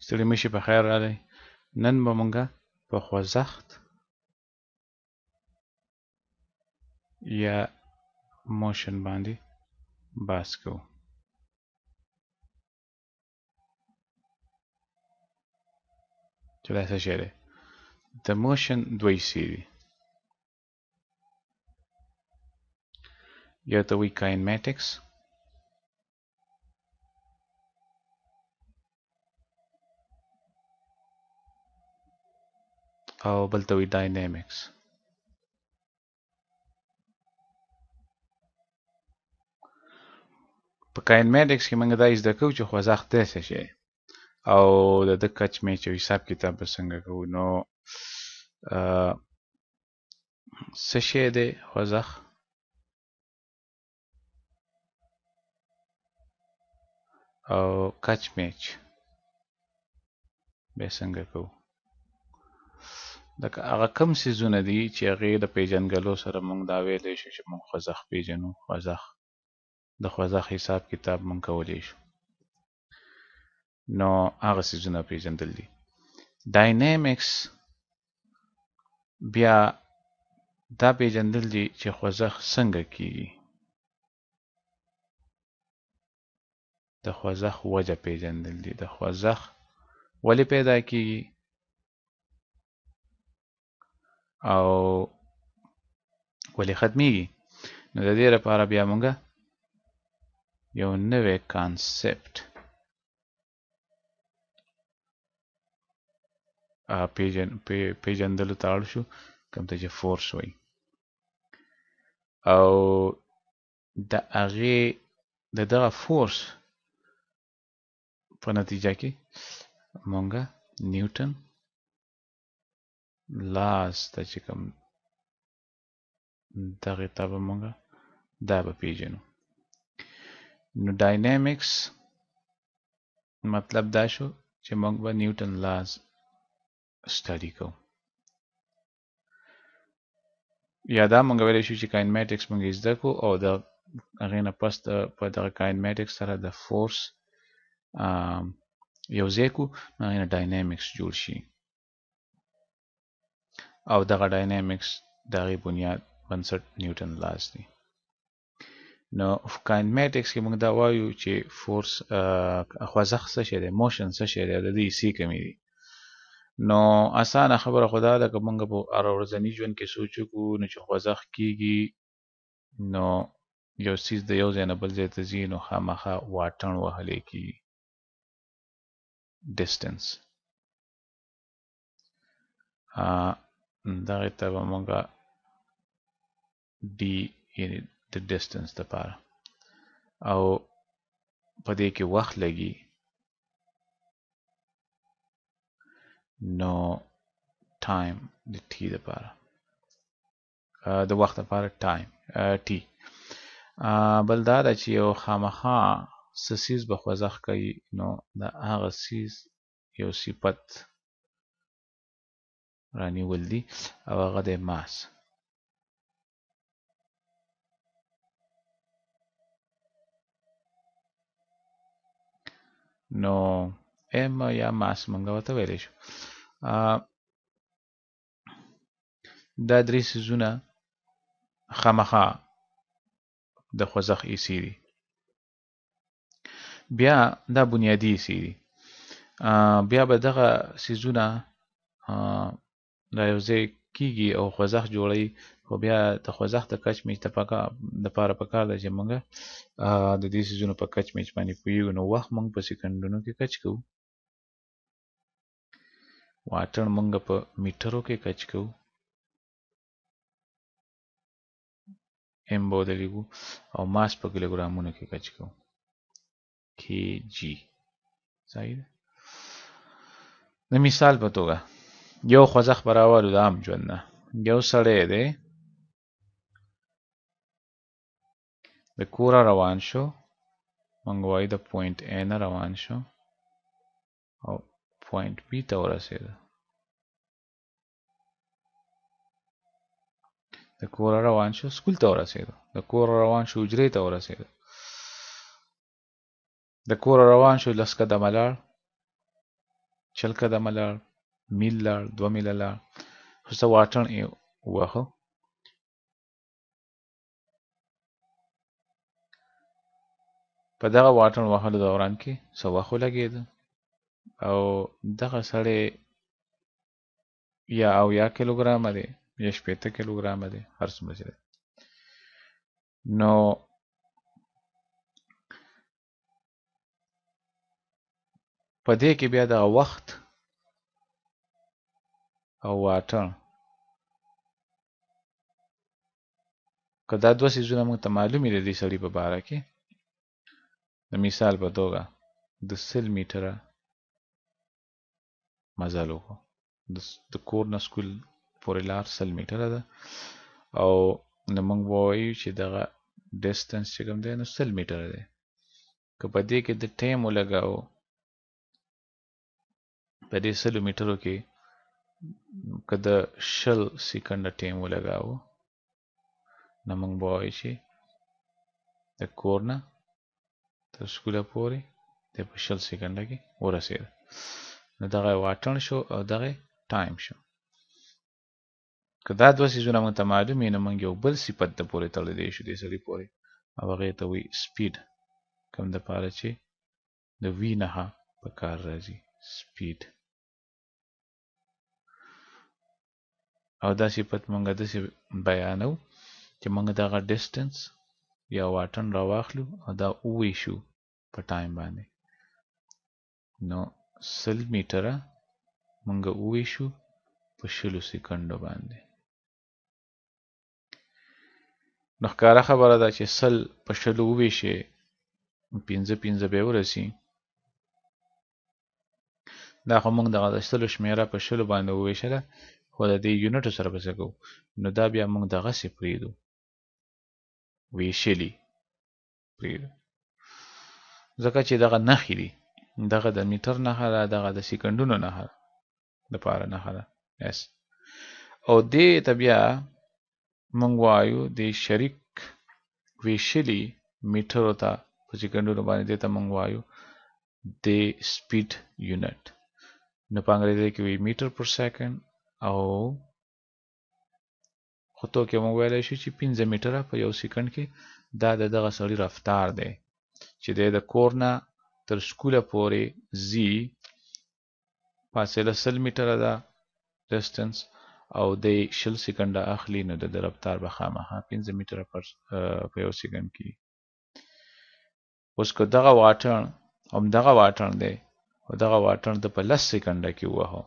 ستړي مشي په خیر راغلی. نن به مونږه په خوځښت یا موشن باندې بحث کوو. چې دا څه شی دی؟ د موشن دوه حصې دي. یو ته وایي کاینمیټکس او بل ته وایي ډاینامیکس. په کاینمیټکس کې موږ دا زده کوو چې خوځښت دی څه شی او د ده کچ میچ او حساب کتاب به څنګه کوو. نو څه شی دی خوځښت او کچ میچ به څنګه کوو. لکه هغه کوم څیزونه دي چې هغې د پیژنګلو سره موږ دا ویلی شو چې موږ خوځښت پیژنو. خوځښت د خوځښت حساب کتاب موږ کولی شو. نو هغه څیزونه پیژندل دي. ډاینامیکس بیا دا پیژندل دي چې خوځښت څنګه کیږي. د خوځښت وجه پیژندل دي. د خوځښت ولې پیدا کیږي او ولې ختمیږي. نو د دې لپاره بیا موږ یو نوی کانسپټ پیژندلو ته اړ شو، کوم ته چې فورس وایي. او د هغې د دغه فورس په نتیجه کې موږ نیوټن لاس ته چې کوم دغې ته به موږ دا به پیژنو. نو ډاینامیکس مطلب دا شو چې موږ به نیوټن لاس سټډي کوو. یا دا موږ ویلی شو چې کاینمیټکس موږ زده کړو او د هغې نه پس په دغه کاینمیټکس سره د فورس یو ځای کړو، نو هغې نه ډاینامیکس جوړ شي. او دغه ډاینامیکس د هغې بنیاد بنسټ نیوټن لاس دی. نو کاینمیټکس کې موږ دا وایو چې فورس خوځښت څه شی دی، موشن څه شی دی او د دې حصې کومې دي. نو اسانه خبره خو دا ده که موږ په هر ورځني ژوند کې سوچ وکړو نو چې خوځښت کیږي نو یو څیز د یو ځای نه بل ځای ته ځي نو خامخا واټن وهلی کیږي، ډسټنس. دغې ته به موږ ډي یعنې د ډسټنس دپاره او په دې کې وخت لګي نو ټایم د ټي دپاره د وخت دپاره ټایم ټي. بل دا ده چې یو خامخا څه څیز به خوځښت کوي نو د هغه څیز یو صفت رانیول دي او هغه دی ماس. نو ام یا ماس موږ ورته ویلی شو. دا درې څیزونه خامخا د خوځښت حصې دي. بیا دا بنیادي حصې دي. بیا به دغه څیزونه دا یو ځای کیږي او خوځښت جوړوي، خو بیا د خوځښت د کچ میچ دپاره پکار ده چې موږ د دې څیزونو په کچ میچ باندې پوهیږو. نو وخت موږ په سکندونو کې کچ کوو، واټن موږ په میټرو کې کچ کوو، ام به ودرېږو، او ماس په کیلوګرامونو کې کچ کوو، کې جی. صحیح ده. د مثال په توګه یو خوځښت به راوالو د عام ژوند نه. یو سړی دی د کوره روان شو، موږ وایو د پوینټ A نه روان شو او پوینټ B ته ورسېده. د کوره روان شو سکول ته ورسېده، د کوره روان شو حجرې ته ورسېده، د کوره روان شو لس قدمه لاړ شل قدمه لاړ، میل لاړ، 2 میله لاړ، خو څه واټن یې ووهه. په دغه واټن وهلو دوران کې څه وخت ولګېده او دغه سړی یا 80 کیلوګرامه دی یا 80 کیلوګرامه دی، هر څومره چې دی. نو په دې کې بیا دغه وخت او واټن، که دا دوه څیزونه موږ ته معلومې دي د دې سړي په باره کې، د مثال په توګه د 100 میټره مزل وکړو، د کور نه سکول پورې لار 100 میټره ده او نو موږ به ووایو چې دغه ډسټنس چې کوم دی نو 100 میټره دی. که په دې کې د ټایم ولګاو، په دې 100 میټرو کې که د 20 سکنډه ټایم ولګاو، نو موږ به وایو چې د کور نه تر سکوله پورې د په 20 سکنډه کې ورسېد. نو دغه واټن شو او دغه ټایم شو. که دا دوه څیزونه موږ ته معلوم وي، نو موږ یو بل صفت د پورې تړلی شو دې سړي پورې، او هغې ته وایي سپیډ، کوم دپاره چې د وي نښه په کار راځي، سپیډ. او دا صفت موږ داسې بیانو چې موږ دغه ډسټنس یا واټن راواخلو او دا وویشو په ټایم باندې. نو 100 میټره موږ وویشو په 20 سکنډو باندې. نو ښکاره خبره ده چې 100 په 20 وویشې، 15 به ورسي. دا خو موږ دغه د 100 شمېره په 20 باندې وویشله، خو د دې یونټو سره به څه کوو؟ نو دا بیا موږ دغسې پرېږدو، ویشلي پرېږدو، ځکه چې دغه نښې دي، دغه د میټر نښه ده، دغه د سکنډونو نښه دپاره نښه ده. یس. او دې ته بیا موږ وایو د شریک ویشلي میټرو ته په سکنډونو باندې دې ته موږ وایو د سپیډ یونټ. نو په انګریزي کې وایي میټر پر سیکنډ، او خو تو کې موږ ویلی شو چې 15 میټره په یو سکنډ کې دا د دغه سړي رفتار دی چې دی د کور نه تر سکوله پورې ځي. فاصله 100 میټره ده ډسټنس، او د 20 سکنډه اخلي، نو د رفتار به خامخا 15 میټره په یو سکنډ کې. اوس که دغه واټن همدغه واټن دی او دغه واټن د په 10 سکنډه کې ووهو،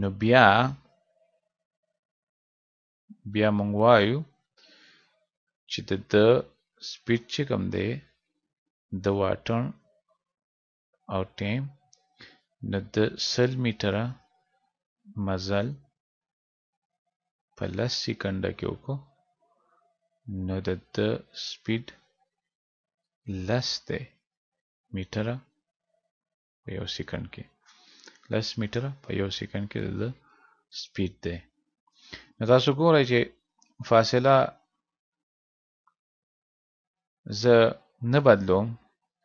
نو بیا موږ وایو چې د سپیډ چې کوم دی د واټن او ټایم، نو د 100 میټره مزل په 10 سکنډه کې وکړو، نو د سپیډ 10 دی میټره په یو سکنډ کې، 10 میټره په یو سکنډ کې د سپیډ دی. نو تاسو ګورئ چې فاصله زه نه بدلوم،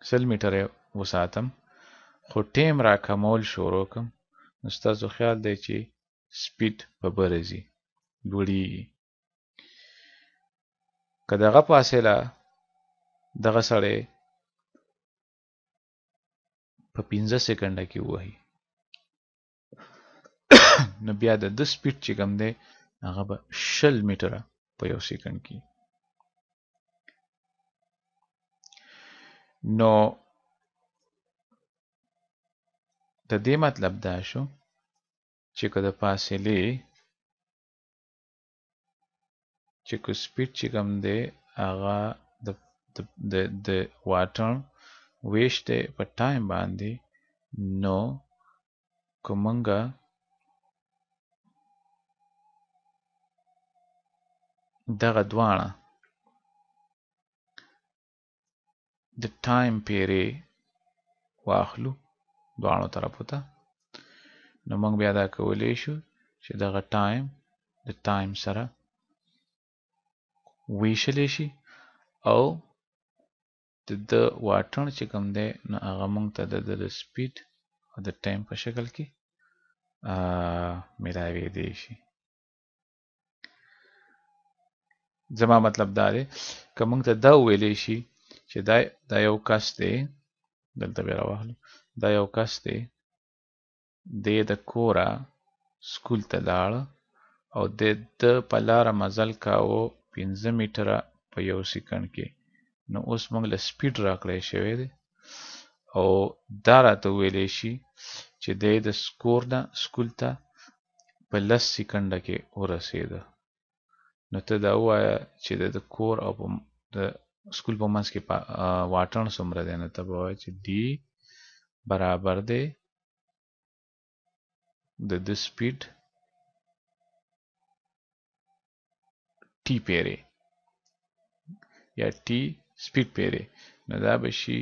100 میټره وساتم، خو ټایم را کمول شروع کړم، نو ستاسو خیال دی چې سپیډ به بره ځي، لوړیږي. که دغه فاصله دغه سړی په 15 سکنډه کې ووهي، نو بیا د سپیډ چې کوم دی هغه به 20 میټره په یو سکنډ کې. نو د دې مطلب دا شو چې که د فاصلې چې که سپیډ چې کوم دی هغه د واټن ویش دی په ټایم باندې، نو که مونږه دغه دواړه د ټایم پیرې واخلو دواړو طرفو ته، نو موږ بیا دا کولی شو چې دغه ټایم د ټایم سره ویشلی شي او د واټن چې کوم دی نو هغه موږ ته د سپیډ او د ټایم په شکل کې میلاوېدی شي. زما مطلب دا دی که موږ ته دا وویلی شي چې دا یو کس دی، دلته بیا راواخلو، دا یو کس دی، دی د کوره سکول ته لاړه او د په لاره مزل کاوه 15 میټره په یو سکند کې، نو اوس موږ له سپیډ راکړی شوی دی او دا راته وویلی شي چې دی د کور نه سکول ته په 10 سکنډه کې ورسېده. نو ته دا ووایه چې د کور او د سکول په منځ کې واټن څومره دی، نو ته به وایې چې دی برابر دی د سپیډ ټي پیری یا ټي سپیډ پیری، نو دا به شي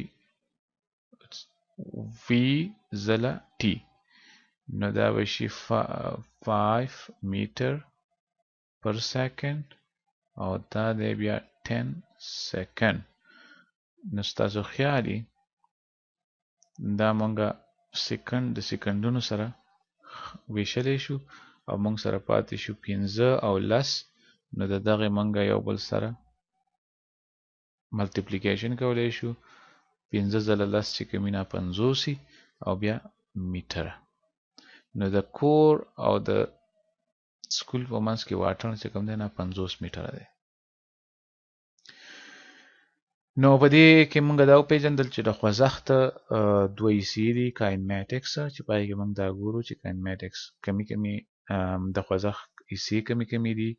وی ځله ټي، نو دا به شي 5 میټر پر سیکنډ او دا دی بیا 10 سیکنډ. نو ستاسو خیالي دا مونږه سکند د سکندونو سره ویشلی شو او مونږ سره پاتې شو 15 او 10، نو د دغه مونږه یو بل سره ملټیپلیکیشن کولی شو، 15 ځله 10 چې کمینه 50 او بیا میټره. نو د کور او د سکول په منځ کې واټن چې کوم دی نه 50 میټره دی. نو په دې کې موږ دا وپېژندل چې د خوځښت دوه حصې دي، کاینماټکس چې پای کې موږ دا ګورو چې کاینماټکس کمی د خوځښت حصې کمی دي،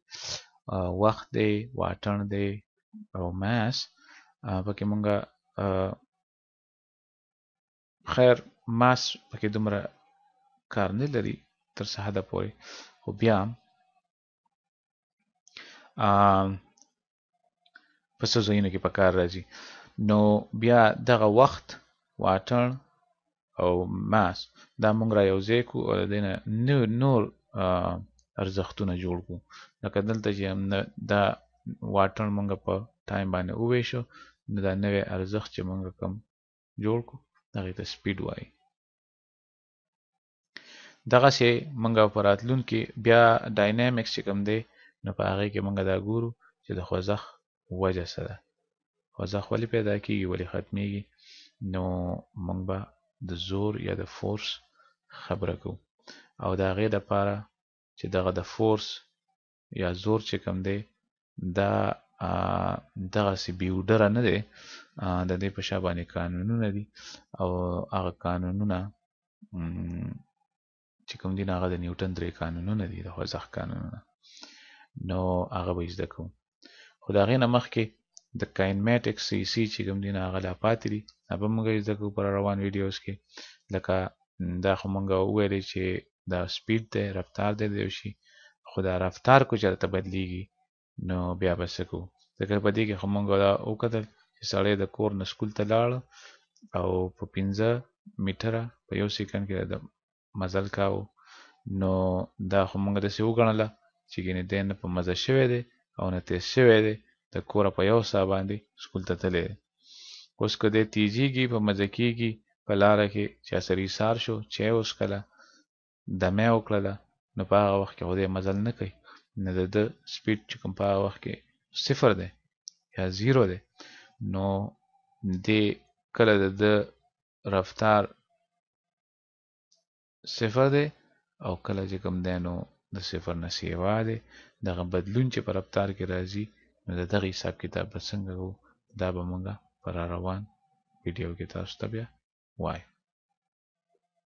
وخت دی، واټن دی او ماس. پکې موږ خیر ماس پکې دومره کار نه لري تر څه حده پورې، خو بیا په څه ځایونو کې په کار راځي. نو بیا دغه وخت، واټن او ماس دا موږ را یوځای کړو او د دې نه نور ارزښتونه جوړ کړو. لکه دلته چې دا واټن موږ په ټایم باندې وویشو، نو دا نوی ارزښت چې موږ کوم جوړ کړو هغې ته سپیډ وایي. دغسې موږ په راتلونکي بیا ډاینامیکس چې کوم دی نو په هغې کې موږ دا ګورو چې د خوځښت وجه څه ده، خوځښت ولې پیدا کېږي، ولې ختمیږي. نو موږ به د زور یا د فورس خبره کوو او د هغې دپاره چې دغه د فورس یا زور چې کوم دی دا دغسې بې وډره نه دی، د دې په شا باندې قانونونه دي او هغه قانونونه چې کوم دي هغه د نیوټن 3 قانونونه دي، د خوځښت قانونونه. نو هغه به زده کوو. خو د هغې نه مخکې د کاینماټکس حصې چې کوم دي هغه لا پاتې دي، هغه به موږ زده کوو په روان ویډیوز کې. لکه دا خو موږ وویلې چې دا سپیډ دی، رفتار دی د یو شي، خو دا رفتار کو چېرته بدلیږي نو بیا به څه کوو. ځکه په دې کې خو موږ دا وکتل چې سړی د کور نه سکول ته لاړه او په 15 میټره په یو سکند کې د مزل کاوه، نو دا خو موږ داسې وګڼله چې ګینې دی نه په مزه شوی دی او نه تیز شوی دی، د کوره په یو ساه باندې سکول ته تللی دی. اوس که دی تیزیږي، په مزه کېږي، په لاره کې چا سره ایسار شو، چای وڅښله، دمه یې وکړله، نو په هغه وخت کې خو دی مزل نه کوي، نو د ده سپیډ چې کوم په هغه وخت کې 0 دی یا 0 دی، نو دی کله د ده رفتار 0 دی او کله چې کوم دی نو د 0 نه سیوا دی. دغه بدلون چې په رفتار کې راځي نو د دغه حساب کتاب به څنګه کوو، دا به موږ په را روان ویډیو کې تاسو ته بیا وایو.